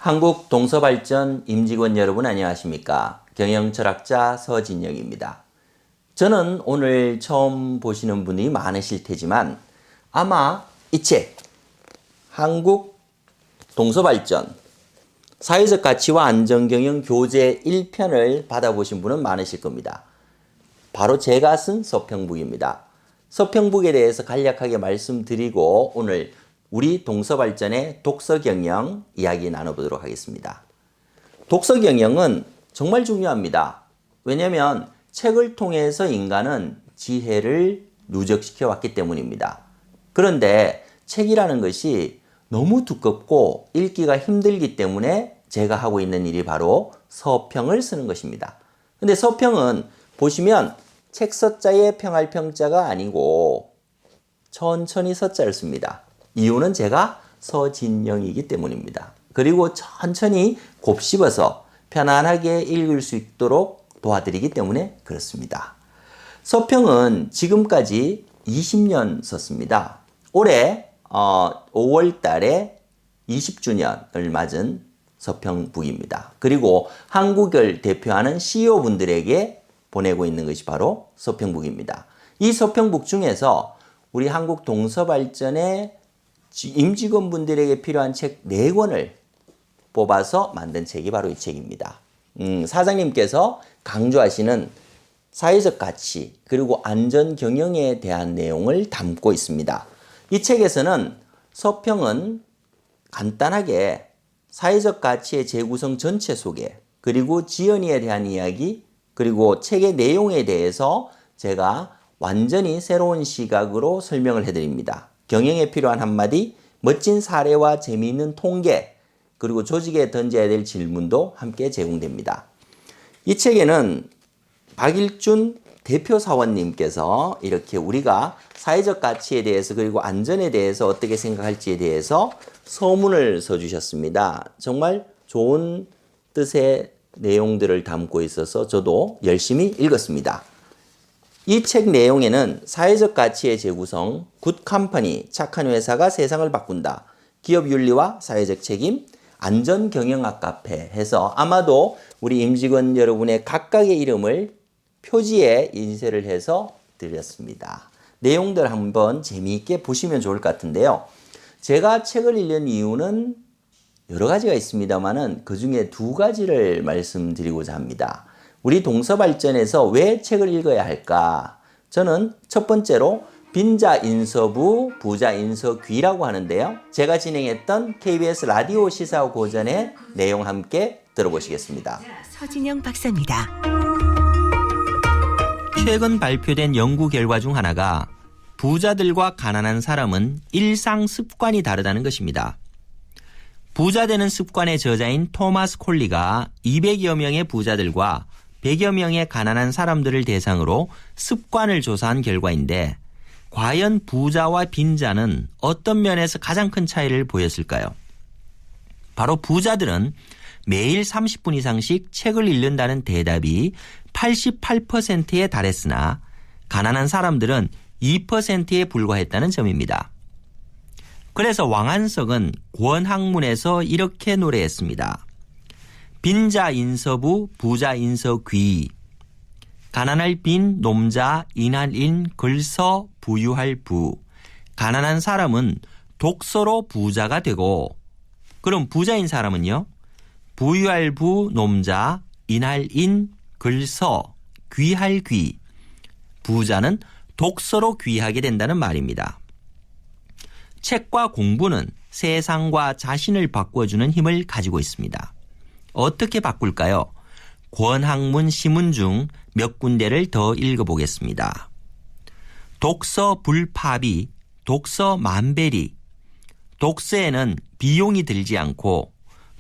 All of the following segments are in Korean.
한국 동서발전 임직원 여러분 안녕하십니까? 경영철학자 서진영입니다. 저는 오늘 처음 보시는 분이 많으실 테지만 아마 이 책 한국 동서발전 사회적 가치와 안전경영 교재 1편을 받아보신 분은 많으실 겁니다. 바로 제가 쓴 서평북입니다. 서평북에 대해서 간략하게 말씀드리고 오늘 우리 동서발전의 독서경영 이야기 나눠보도록 하겠습니다. 독서경영은 정말 중요합니다. 왜냐하면 책을 통해서 인간은 지혜를 누적시켜 왔기 때문입니다. 그런데 책이라는 것이 너무 두껍고 읽기가 힘들기 때문에 제가 하고 있는 일이 바로 서평을 쓰는 것입니다. 근데 서평은 보시면 책 서자에 평할 평자가 아니고 천천히 서자를 씁니다. 이유는 제가 서진영이기 때문입니다. 그리고 천천히 곱씹어서 편안하게 읽을 수 있도록 도와드리기 때문에 그렇습니다. 서평은 지금까지 20년 썼습니다. 올해 5월 달에 20주년을 맞은 서평북입니다. 그리고 한국을 대표하는 CEO분들에게 보내고 있는 것이 바로 서평북입니다. 이 서평북 중에서 우리 한국 동서발전의 임직원분들에게 필요한 책 4권을 뽑아서 만든 책이 바로 이 책입니다. 사장님께서 강조하시는 사회적 가치 그리고 안전 경영에 대한 내용을 담고 있습니다. 이 책에서는 서평은 간단하게 사회적 가치의 재구성 전체 소개 그리고 지연이에 대한 이야기 그리고 책의 내용에 대해서 제가 완전히 새로운 시각으로 설명을 해드립니다. 경영에 필요한 한마디, 멋진 사례와 재미있는 통계, 그리고 조직에 던져야 될 질문도 함께 제공됩니다. 이 책에는 박일준 대표 사원님께서 이렇게 우리가 사회적 가치에 대해서 그리고 안전에 대해서 어떻게 생각할지에 대해서 서문을 써주셨습니다. 정말 좋은 뜻의 내용들을 담고 있어서 저도 열심히 읽었습니다. 이 책 내용에는 사회적 가치의 재구성, 굿 컴퍼니, 착한 회사가 세상을 바꾼다, 기업 윤리와 사회적 책임, 안전 경영학 카페 해서 아마도 우리 임직원 여러분의 각각의 이름을 표지에 인쇄를 해서 드렸습니다. 내용들 한번 재미있게 보시면 좋을 것 같은데요. 제가 책을 읽는 이유는 여러 가지가 있습니다만은 그 중에 2가지를 말씀드리고자 합니다. 우리 동서발전에서 왜 책을 읽어야 할까? 저는 첫 번째로 빈자 인서부, 부자 인서귀라고 하는데요. 제가 진행했던 KBS 라디오 시사 고전의 내용 함께 들어보시겠습니다. 서진영 박사입니다. 최근 발표된 연구 결과 중 하나가 부자들과 가난한 사람은 일상 습관이 다르다는 것입니다. 부자 되는 습관의 저자인 토마스 콜리가 200여 명의 부자들과 100여 명의 가난한 사람들을 대상으로 습관을 조사한 결과인데 과연 부자와 빈자는 어떤 면에서 가장 큰 차이를 보였을까요? 바로 부자들은 매일 30분 이상씩 책을 읽는다는 대답이 88%에 달했으나 가난한 사람들은 2%에 불과했다는 점입니다. 그래서 왕한석은 권학문에서 이렇게 노래했습니다. 빈자 인서부 부자 인서귀 가난할 빈 놈자 인할 인 글서 부유할 부 가난한 사람은 독서로 부자가 되고 그럼 부자인 사람은요? 부유할 부 놈자 인할 인 글서 귀할 귀 부자는 독서로 귀하게 된다는 말입니다. 책과 공부는 세상과 자신을 바꿔주는 힘을 가지고 있습니다. 어떻게 바꿀까요? 권학문 시문 중 몇 군데를 더 읽어보겠습니다. 독서 불파비, 독서 만베리. 독서에는 비용이 들지 않고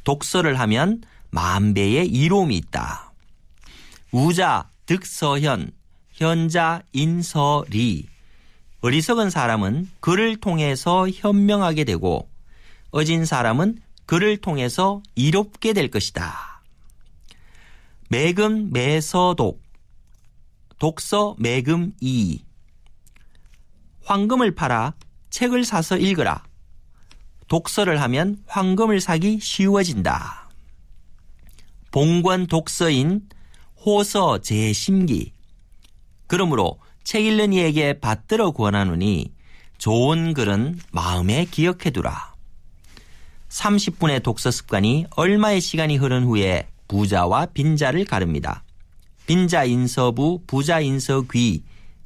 독서를 하면 만배의 이로움이 있다. 우자 득서현, 현자 인서리. 어리석은 사람은 글을 통해서 현명하게 되고 어진 사람은 글을 통해서 이롭게 될 것이다. 매금 매서독, 독서 매금 이. 황금을 팔아 책을 사서 읽으라. 독서를 하면 황금을 사기 쉬워진다. 봉권 독서인 호서 제심기. 그러므로 책 읽는 이에게 받들어 권하노니 좋은 글은 마음에 기억해두라. 30분의 독서 습관이 얼마의 시간이 흐른 후에 부자와 빈자를 가릅니다. 빈자 인서부, 부자 인서귀.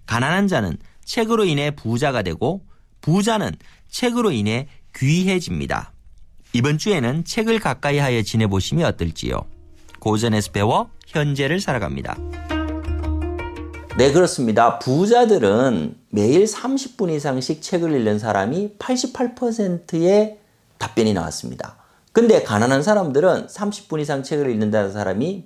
가난한 자는 책으로 인해 부자가 되고 부자는 책으로 인해 귀해집니다. 이번 주에는 책을 가까이 하여 지내보심이 어떨지요. 고전에서 배워 현재를 살아갑니다. 네, 그렇습니다. 부자들은 매일 30분 이상씩 책을 읽는 사람이 88%의 답변이 나왔습니다. 근데 가난한 사람들은 30분 이상 책을 읽는다는 사람이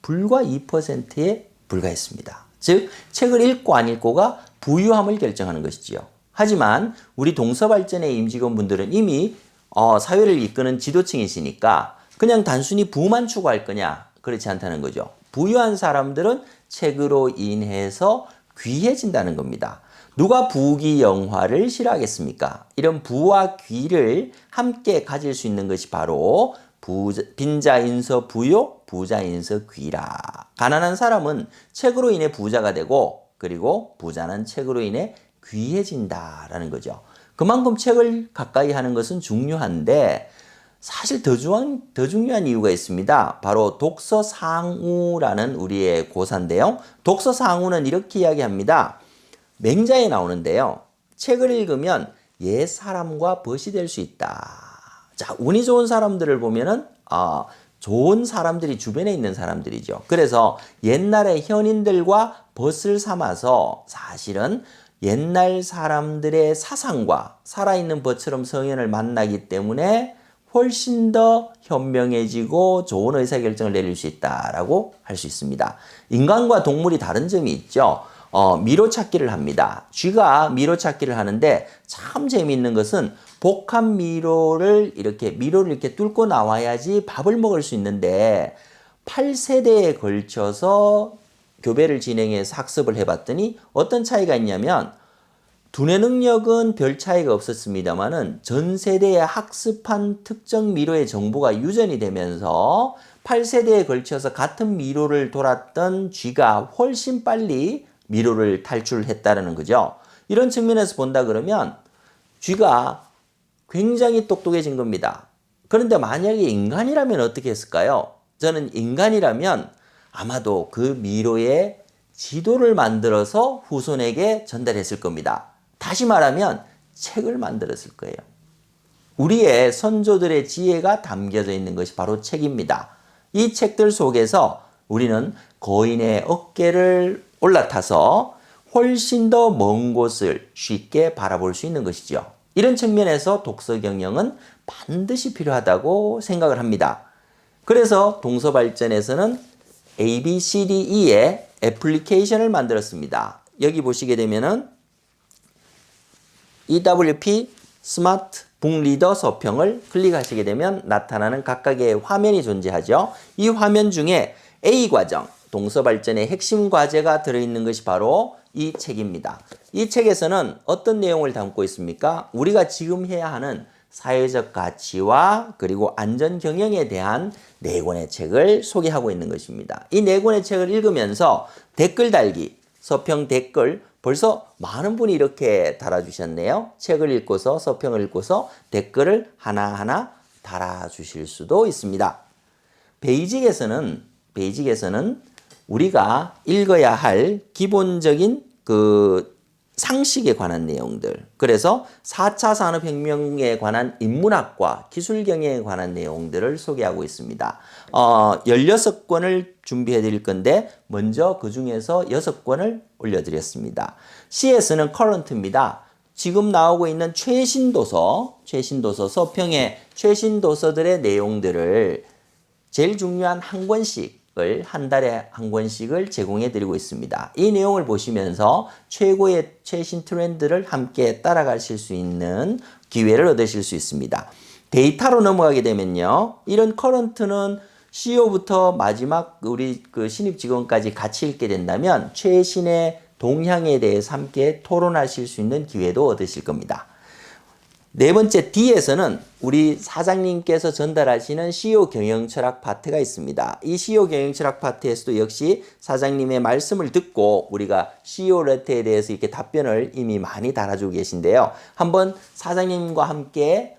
불과 2%에 불과했습니다. 즉, 책을 읽고 안 읽고가 부유함을 결정하는 것이지요. 하지만 우리 동서발전의 임직원분들은 이미 사회를 이끄는 지도층이시니까 그냥 단순히 부만 추구할 거냐? 그렇지 않다는 거죠. 부유한 사람들은 책으로 인해서 귀해진다는 겁니다. 누가 부귀영화를 싫어하겠습니까? 이런 부와 귀를 함께 가질 수 있는 것이 바로 빈자인서 부요, 부자인서 귀라. 가난한 사람은 책으로 인해 부자가 되고 그리고 부자는 책으로 인해 귀해진다라는 거죠. 그만큼 책을 가까이 하는 것은 중요한데 사실 더 중요한 이유가 있습니다. 바로 독서상우라는 우리의 고사인데요. 독서상우는 이렇게 이야기합니다. 맹자에 나오는데요. 책을 읽으면 옛 사람과 벗이 될 수 있다. 자, 운이 좋은 사람들을 보면은 좋은 사람들이 주변에 있는 사람들이죠. 그래서 옛날의 현인들과 벗을 삼아서 사실은 옛날 사람들의 사상과 살아있는 벗처럼 성현을 만나기 때문에 훨씬 더 현명해지고 좋은 의사결정을 내릴 수 있다라고 할 수 있습니다. 인간과 동물이 다른 점이 있죠. 미로찾기를 합니다. 쥐가 미로찾기를 하는데 참 재미있는 것은 복합 미로를 이렇게 뚫고 나와야지 밥을 먹을 수 있는데 8세대에 걸쳐서 교배를 진행해서 학습을 해봤더니 어떤 차이가 있냐면 두뇌 능력은 별 차이가 없었습니다만은 전 세대에 학습한 특정 미로의 정보가 유전이 되면서 8세대에 걸쳐서 같은 미로를 돌았던 쥐가 훨씬 빨리 미로를 탈출했다는 거죠. 이런 측면에서 본다 그러면 쥐가 굉장히 똑똑해진 겁니다. 그런데 만약에 인간이라면 어떻게 했을까요? 저는 인간이라면 아마도 그 미로의 지도를 만들어서 후손에게 전달했을 겁니다. 다시 말하면 책을 만들었을 거예요. 우리의 선조들의 지혜가 담겨져 있는 것이 바로 책입니다. 이 책들 속에서 우리는 거인의 어깨를 올라타서 훨씬 더 먼 곳을 쉽게 바라볼 수 있는 것이죠. 이런 측면에서 독서 경영은 반드시 필요하다고 생각을 합니다. 그래서 동서발전에서는 ABCDE의 애플리케이션을 만들었습니다. 여기 보시게 되면은 EWP 스마트 북리더 서평을 클릭하시게 되면 나타나는 각각의 화면이 존재하죠. 이 화면 중에 A과정, 동서발전의 핵심 과제가 들어있는 것이 바로 이 책입니다. 이 책에서는 어떤 내용을 담고 있습니까? 우리가 지금 해야 하는 사회적 가치와 그리고 안전 경영에 대한 네 권의 책을 소개하고 있는 것입니다. 이 네 권의 책을 읽으면서 댓글 달기, 서평 댓글 벌써 많은 분이 이렇게 달아주셨네요. 책을 읽고서 서평을 읽고서 댓글을 하나하나 달아주실 수도 있습니다. 베이직에서는 우리가 읽어야 할 기본적인 상식에 관한 내용들, 그래서 4차 산업혁명에 관한 인문학과 기술경영에 관한 내용들을 소개하고 있습니다. 16권을 준비해 드릴 건데 먼저 그 중에서 6권을 올려드렸습니다. CS는 커런트입니다. 지금 나오고 있는 최신 도서 서평의 최신 도서들의 내용들을 제일 중요한 한 권씩을 한 달에 한 권씩을 제공해 드리고 있습니다. 이 내용을 보시면서 최고의 최신 트렌드를 함께 따라가실 수 있는 기회를 얻으실 수 있습니다. 데이터로 넘어가게 되면요. 이런 커런트는 CEO부터 마지막 우리 신입 직원까지 같이 읽게 된다면 최신의 동향에 대해서 함께 토론하실 수 있는 기회도 얻으실 겁니다. 네 번째 D에서는 우리 사장님께서 전달하시는 CEO 경영철학 파트가 있습니다. 이 CEO 경영철학 파트에서도 역시 사장님의 말씀을 듣고 우리가 CEO 레터에 대해서 이렇게 답변을 이미 많이 달아주고 계신데요. 한번 사장님과 함께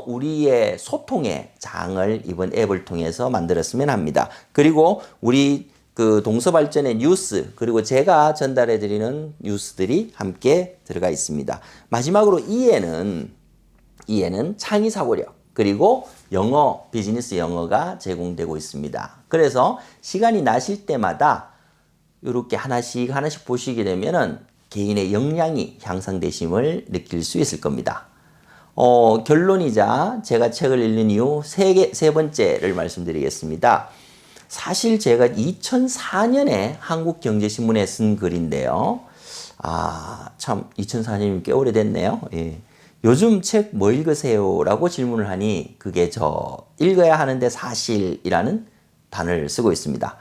우리의 소통의 장을 이번 앱을 통해서 만들었으면 합니다. 그리고 우리 그 동서발전의 뉴스 그리고 제가 전달해드리는 뉴스들이 함께 들어가 있습니다. 마지막으로 E에는 창의사고력 그리고 영어, 비즈니스 영어가 제공되고 있습니다. 그래서 시간이 나실 때마다 이렇게 하나씩 보시게 되면은 개인의 역량이 향상되심을 느낄 수 있을 겁니다. 결론이자 제가 책을 읽는 이유 세 번째를 말씀드리겠습니다. 사실 제가 2004년에 한국경제신문에 쓴 글인데요. 참 2004년이면 꽤 오래됐네요. 예. 요즘 책 뭐 읽으세요? 라고 질문을 하니 그게 저 읽어야 하는데 사실이라는 단어를 쓰고 있습니다.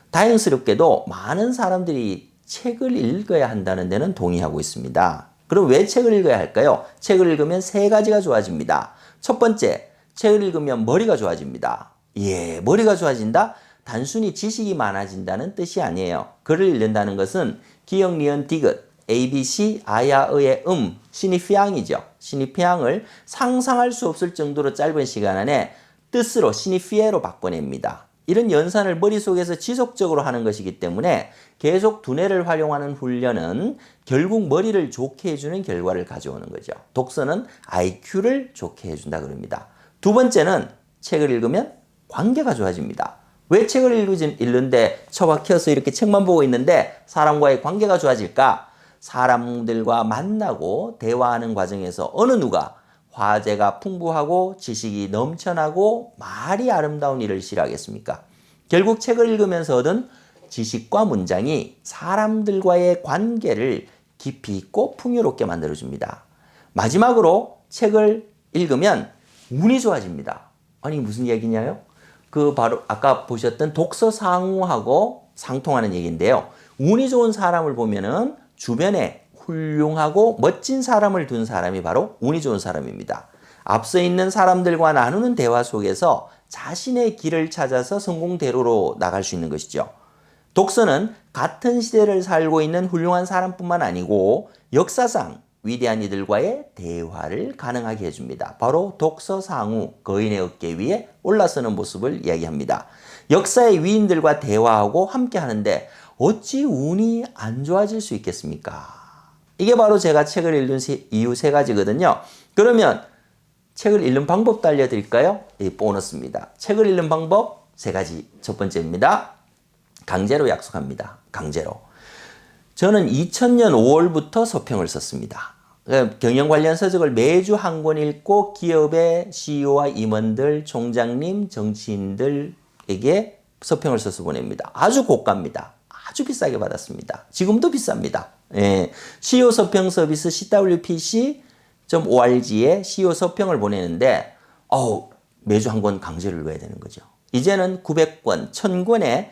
다행스럽게도 많은 사람들이 책을 읽어야 한다는 데는 동의하고 있습니다. 그럼 왜 책을 읽어야 할까요? 책을 읽으면 세 가지가 좋아집니다. 첫 번째, 책을 읽으면 머리가 좋아집니다. 예, 머리가 좋아진다? 단순히 지식이 많아진다는 뜻이 아니에요. 글을 읽는다는 것은 기역, 니은, 디귿, ABC, 아야의 시니피앙이죠. 시니피앙을 상상할 수 없을 정도로 짧은 시간 안에 뜻으로 시니피에로 바꿔냅니다. 이런 연산을 머릿속에서 지속적으로 하는 것이기 때문에 계속 두뇌를 활용하는 훈련은 결국 머리를 좋게 해주는 결과를 가져오는 거죠. 독서는 IQ를 좋게 해준다 그럽니다. 두 번째는 책을 읽으면 관계가 좋아집니다. 왜 책을 읽는데 처박혀서 이렇게 책만 보고 있는데 사람과의 관계가 좋아질까? 사람들과 만나고 대화하는 과정에서 어느 누가 화제가 풍부하고 지식이 넘쳐나고 말이 아름다운 일을 싫어하겠습니까? 결국 책을 읽으면서 얻은 지식과 문장이 사람들과의 관계를 깊이 있고 풍요롭게 만들어줍니다. 마지막으로 책을 읽으면 운이 좋아집니다. 아니 무슨 얘기냐요? 그 바로 아까 보셨던 독서상우하고 상통하는 얘기인데요. 운이 좋은 사람을 보면은 주변에 훌륭하고 멋진 사람을 둔 사람이 바로 운이 좋은 사람입니다. 앞서 있는 사람들과 나누는 대화 속에서 자신의 길을 찾아서 성공대로로 나갈 수 있는 것이죠. 독서는 같은 시대를 살고 있는 훌륭한 사람뿐만 아니고 역사상 위대한 이들과의 대화를 가능하게 해줍니다. 바로 독서상우, 거인의 어깨 위에 올라서는 모습을 이야기합니다. 역사의 위인들과 대화하고 함께 하는데 어찌 운이 안 좋아질 수 있겠습니까? 이게 바로 제가 책을 읽는 이유 세 가지거든요. 그러면 책을 읽는 방법도 알려드릴까요? 보너스입니다. 책을 읽는 방법 세 가지. 첫 번째입니다. 강제로 약속합니다. 강제로. 저는 2000년 5월부터 서평을 썼습니다. 경영 관련 서적을 매주 한 권 읽고 기업의 CEO와 임원들, 총장님, 정치인들에게 서평을 써서 보냅니다. 아주 고가입니다. 아주 비싸게 받았습니다. 지금도 비쌉니다. 예. CEO 서평 서비스 CWPC.org에 CEO 서평을 보내는데 매주 한 권 강제를 넣어야 되는 거죠. 이제는 900권, 1000권의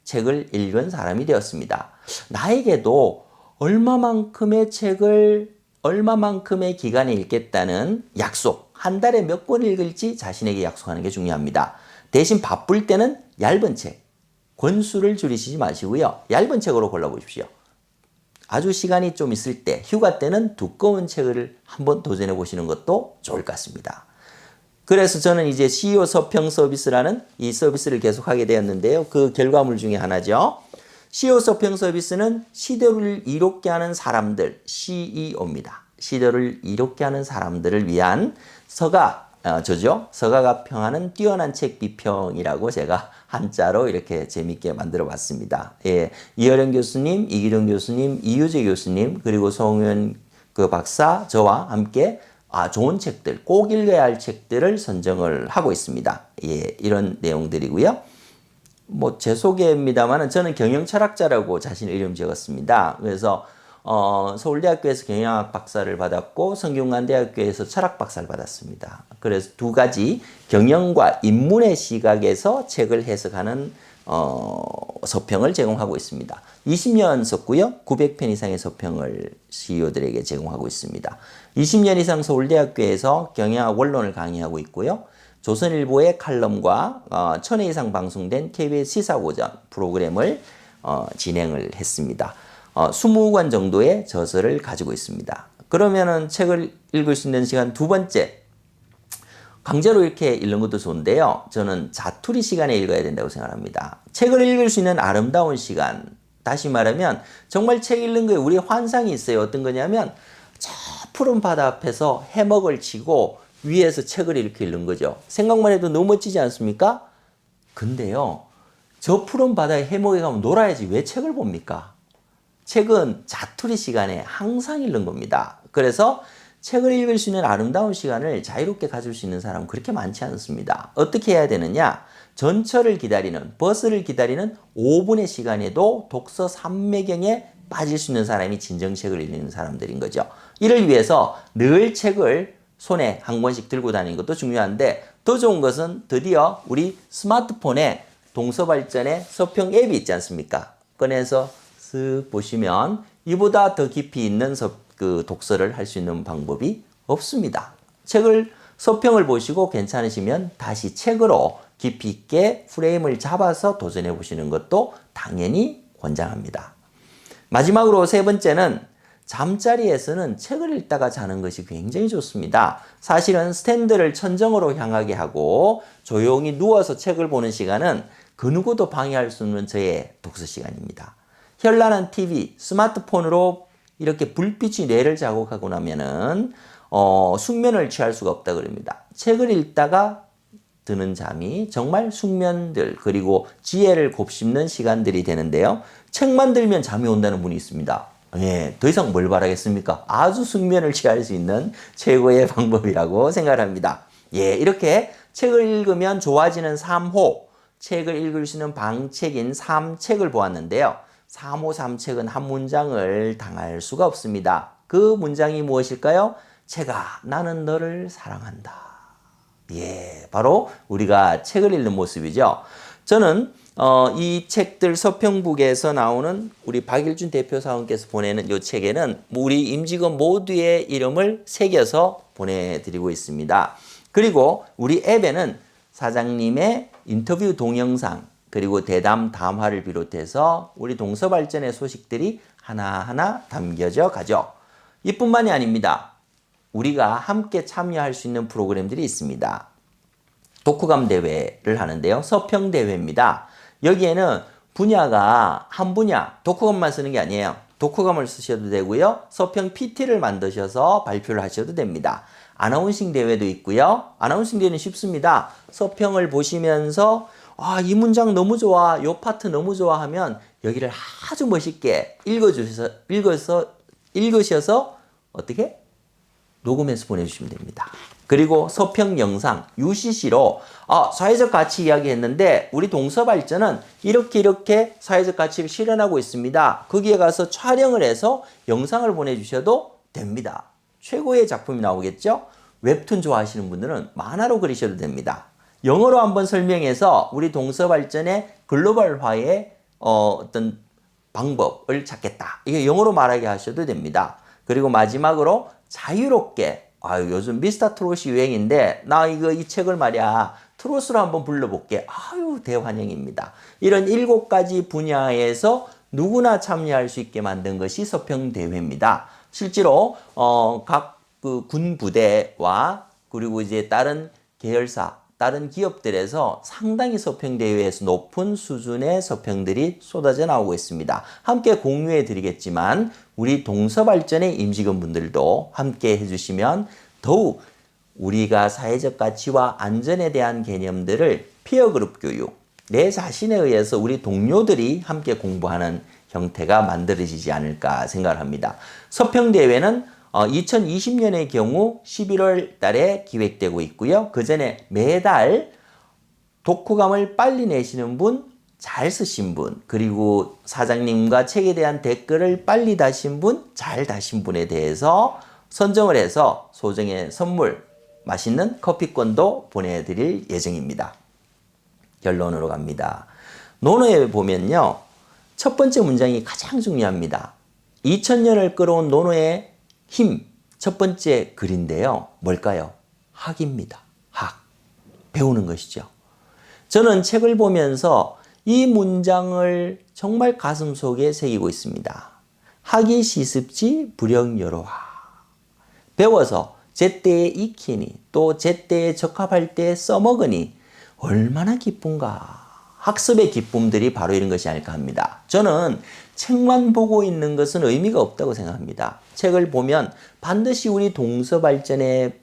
책을 읽은 사람이 되었습니다. 나에게도 얼마만큼의 책을 얼마만큼의 기간에 읽겠다는 약속, 한 달에 몇 권 읽을지 자신에게 약속하는 게 중요합니다. 대신 바쁠 때는 얇은 책, 권수를 줄이시지 마시고요. 얇은 책으로 골라보십시오. 아주 시간이 좀 있을 때, 휴가 때는 두꺼운 책을 한번 도전해 보시는 것도 좋을 것 같습니다. 그래서 저는 이제 CEO 서평 서비스라는 이 서비스를 계속하게 되었는데요. 그 결과물 중에 하나죠. CEO 서평 서비스는 시대를 이롭게 하는 사람들, CEO입니다. 시대를 이롭게 하는 사람들을 위한 서가가 평하는 뛰어난 책 비평이라고 제가 한자로 이렇게 재밌게 만들어 봤습니다. 예, 이어령 교수님, 이기룡 교수님, 이유재 교수님, 그리고 송현 박사, 저와 함께 좋은 책들, 꼭 읽어야 할 책들을 선정을 하고 있습니다. 예, 이런 내용들이고요. 제 소개입니다만은 저는 경영철학자라고 자신의 이름 지었습니다. 그래서 서울대학교에서 경영학 박사를 받았고 성균관대학교에서 철학 박사를 받았습니다. 그래서 두 가지 경영과 인문의 시각에서 책을 해석하는 서평을 제공하고 있습니다. 20년 썼고요. 900편 이상의 서평을 CEO들에게 제공하고 있습니다. 20년 이상 서울대학교에서 경영학 원론을 강의하고 있고요. 조선일보의 칼럼과 1000회 이상 방송된 KBS 시사고전 프로그램을 진행을 했습니다. 20권 정도의 저서를 가지고 있습니다. 그러면은 책을 읽을 수 있는 시간 두 번째, 강제로 이렇게 읽는 것도 좋은데요. 저는 자투리 시간에 읽어야 된다고 생각합니다. 책을 읽을 수 있는 아름다운 시간, 다시 말하면 정말 책 읽는 거에 우리의 환상이 있어요. 어떤 거냐면 저 푸른 바다 앞에서 해먹을 치고 위에서 책을 이렇게 읽는 거죠. 생각만 해도 너무 멋지지 않습니까? 근데요, 저 푸른 바다에 해먹에 가면 놀아야지 왜 책을 봅니까? 책은 자투리 시간에 항상 읽는 겁니다. 그래서 책을 읽을 수 있는 아름다운 시간을 자유롭게 가질 수 있는 사람은 그렇게 많지 않습니다. 어떻게 해야 되느냐? 전철을 기다리는, 버스를 기다리는 5분의 시간에도 독서 삼매경에 빠질 수 있는 사람이 진정 책을 읽는 사람들인 거죠. 이를 위해서 늘 책을 손에 한 권씩 들고 다니는 것도 중요한데, 더 좋은 것은 드디어 우리 스마트폰에 동서발전의 서평 앱이 있지 않습니까? 꺼내서 쓱 보시면 이보다 더 깊이 있는 독서를 할 수 있는 방법이 없습니다. 책을 서평을 보시고 괜찮으시면 다시 책으로 깊이 있게 프레임을 잡아서 도전해 보시는 것도 당연히 권장합니다. 마지막으로 세 번째는 잠자리에서는 책을 읽다가 자는 것이 굉장히 좋습니다. 사실은 스탠드를 천정으로 향하게 하고 조용히 누워서 책을 보는 시간은 그 누구도 방해할 수 없는 저의 독서 시간입니다. 현란한 TV, 스마트폰으로 이렇게 불빛이 뇌를 자극하고 나면은 숙면을 취할 수가 없다 그럽니다. 책을 읽다가 드는 잠이 정말 숙면들 그리고 지혜를 곱씹는 시간들이 되는데요. 책만 들면 잠이 온다는 분이 있습니다. 예, 더 이상 뭘 바라겠습니까? 아주 숙면을 취할 수 있는 최고의 방법이라고 생각합니다. 예, 이렇게 책을 읽으면 좋아지는 3호, 책을 읽을 수 있는 방책인 3책을 보았는데요. 3호 3책은 한 문장을 당할 수가 없습니다. 그 문장이 무엇일까요? 제가 나는 너를 사랑한다. 예, 바로 우리가 책을 읽는 모습이죠. 저는 이 책들 서평북에서 나오는 우리 박일준 대표 사원께서 보내는 이 책에는 우리 임직원 모두의 이름을 새겨서 보내드리고 있습니다. 그리고 우리 앱에는 사장님의 인터뷰 동영상 그리고 대담 담화를 비롯해서 우리 동서발전의 소식들이 하나하나 담겨져 가죠. 이뿐만이 아닙니다. 우리가 함께 참여할 수 있는 프로그램들이 있습니다. 독후감 대회를 하는데요. 서평 대회입니다. 여기에는 분야가 한 분야, 독후감만 쓰는 게 아니에요. 독후감을 쓰셔도 되고요. 서평 PT를 만드셔서 발표를 하셔도 됩니다. 아나운싱 대회도 있고요. 아나운싱 대회는 쉽습니다. 서평을 보시면서 이 문장 너무 좋아, 요 파트 너무 좋아 하면 여기를 아주 멋있게 읽으셔서 어떻게? 녹음해서 보내주시면 됩니다. 그리고 서평 영상, UCC로 사회적 가치 이야기 했는데 우리 동서발전은 이렇게 사회적 가치를 실현하고 있습니다. 거기에 가서 촬영을 해서 영상을 보내주셔도 됩니다. 최고의 작품이 나오겠죠? 웹툰 좋아하시는 분들은 만화로 그리셔도 됩니다. 영어로 한번 설명해서 우리 동서발전의 글로벌화의 어떤 방법을 찾겠다. 이게 영어로 말하게 하셔도 됩니다. 그리고 마지막으로 자유롭게 요즘 미스터 트롯이 유행인데 나 이 책을 말이야 트롯으로 한번 불러볼게. 대환영입니다. 이런 7가지 분야에서 누구나 참여할 수 있게 만든 것이 서평대회입니다. 실제로 각 그 군 부대와 그리고 이제 다른 계열사 다른 기업들에서 상당히 서평대회에서 높은 수준의 서평들이 쏟아져 나오고 있습니다. 함께 공유해 드리겠지만 우리 동서발전의 임직원분들도 함께 해주시면 더욱 우리가 사회적 가치와 안전에 대한 개념들을 피어그룹 교육, 내 자신에 의해서 우리 동료들이 함께 공부하는 형태가 만들어지지 않을까 생각을 합니다. 서평대회는 2020년의 경우 11월 달에 기획되고 있고요. 그 전에 매달 독후감을 빨리 내시는 분, 잘 쓰신 분, 그리고 사장님과 책에 대한 댓글을 빨리 다신 분, 잘 다신 분에 대해서 선정을 해서 소정의 선물, 맛있는 커피권도 보내드릴 예정입니다. 결론으로 갑니다. 논어에 보면요. 첫 번째 문장이 가장 중요합니다. 2000년을 끌어온 논어의 힘, 첫 번째 글인데요. 뭘까요? 학입니다. 학. 배우는 것이죠. 저는 책을 보면서 이 문장을 정말 가슴속에 새기고 있습니다. 학이 시습지 불영여로와. 배워서 제때에 익히니 또 제때에 적합할 때 써먹으니 얼마나 기쁜가. 학습의 기쁨들이 바로 이런 것이 아닐까 합니다. 저는 책만 보고 있는 것은 의미가 없다고 생각합니다. 책을 보면 반드시 우리 동서 발전의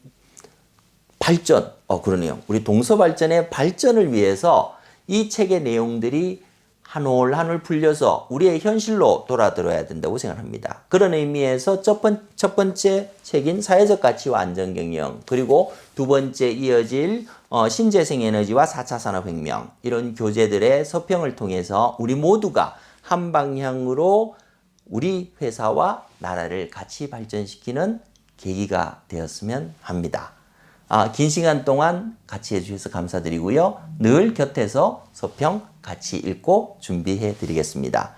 발전, 그러네요. 우리 동서 발전의 발전을 위해서 이 책의 내용들이 한 올 한 올 풀려서 우리의 현실로 돌아들어야 된다고 생각합니다. 그런 의미에서 첫 번째 책인 사회적 가치와 안전경영, 그리고 두 번째 이어질 신재생에너지와 4차 산업혁명, 이런 교재들의 서평을 통해서 우리 모두가 한 방향으로 우리 회사와 나라를 같이 발전시키는 계기가 되었으면 합니다. 긴 시간 동안 같이 해주셔서 감사드리고요. 늘 곁에서 서평 같이 읽고 준비해 드리겠습니다.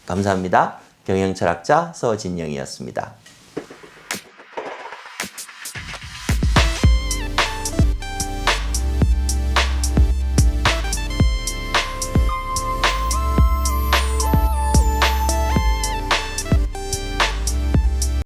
감사합니다. 경영철학자 서진영이었습니다.